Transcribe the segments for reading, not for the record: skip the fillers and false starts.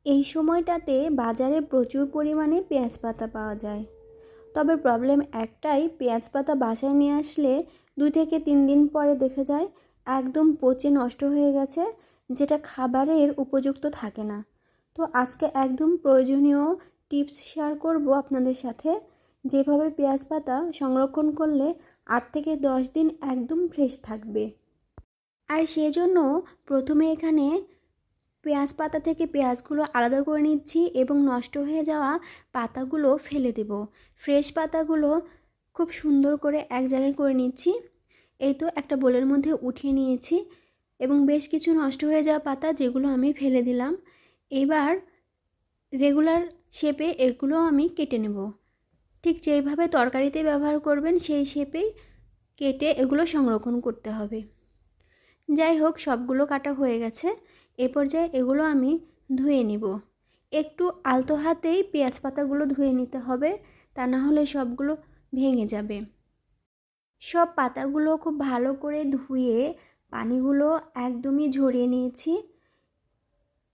এই সময়টাতে বাজারে প্রচুর পরিমাণে পেঁয়াজ পাতা পাওয়া যায়। তবে প্রবলেম একটাই, পেঁয়াজ পাতা বাসায় নিয়ে আসলে 2 থেকে 3 দিন পরে দেখা যায় একদম পচে নষ্ট হয়ে গেছে, যেটা খাবারের উপযুক্ত থাকে না। তো আজকে একদম প্রয়োজনীয় টিপস শেয়ার করব আপনাদের সাথে, যেভাবে পেঁয়াজ পাতা সংরক্ষণ করলে 8 থেকে 10 দিন একদম ফ্রেশ থাকবে। আর সেজন্য প্রথমে এখানে পেঁয়াজ পাতা থেকে পেঁয়াজগুলো আলাদা করে নিচ্ছি এবং নষ্ট হয়ে যাওয়া পাতাগুলো ফেলে দেব। ফ্রেশ পাতাগুলো খুব সুন্দর করে এক জায়গায় করে নিচ্ছি। এই তো একটা বোলের মধ্যে উঠিয়ে নিয়েছি এবং বেশ কিছু নষ্ট হয়ে যাওয়া পাতা যেগুলো আমি ফেলে দিলাম। এবার রেগুলার শেপে এগুলো আমি কেটে নেব। ঠিক যেইভাবে তরকারিতে ব্যবহার করবেন সেই শেপেই কেটে এগুলো সংরক্ষণ করতে হবে। যাই হোক, সবগুলো কাটা হয়ে গেছে। এ পর্যায়ে এগুলো আমি ধুয়ে নিব। একটু আলতো হাতেই পেঁয়াজ পাতাগুলো ধুয়ে নিতে হবে, তা না হলে সবগুলো ভেঙে যাবে। সব পাতাগুলো খুব ভালো করে ধুয়ে পানিগুলো একদমই ঝরিয়ে নিয়েছি।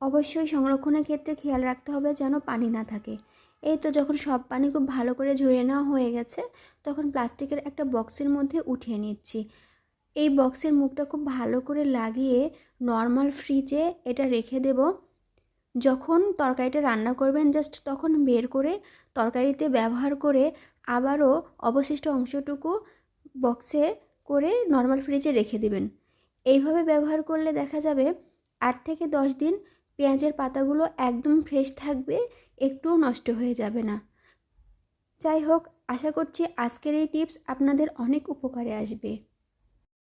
অবশ্যই সংরক্ষণের ক্ষেত্রে খেয়াল রাখতে হবে যেন পানি না থাকে। এই তো যখন সব পানি খুব ভালো করে ঝরিয়ে নেওয়া হয়ে গেছে, তখন প্লাস্টিকের একটা বক্সের মধ্যে উঠিয়ে নিচ্ছি। এই বক্সের মুখটা খুব ভালো করে লাগিয়ে নর্মাল ফ্রিজে এটা রেখে দেব। যখন তরকারিটা রান্না করবেন জাস্ট তখন বের করে তরকারিতে ব্যবহার করে আবারও অবশিষ্ট অংশটুকু বক্সে করে নর্মাল ফ্রিজে রেখে দেবেন। এইভাবে ব্যবহার করলে দেখা যাবে 8 থেকে 10 দিন পেঁয়াজের পাতাগুলো একদম ফ্রেশ থাকবে, একটুও নষ্ট হয়ে যাবে না। যাই হোক, আশা করছি আজকের এই টিপস আপনাদের অনেক উপকারে আসবে।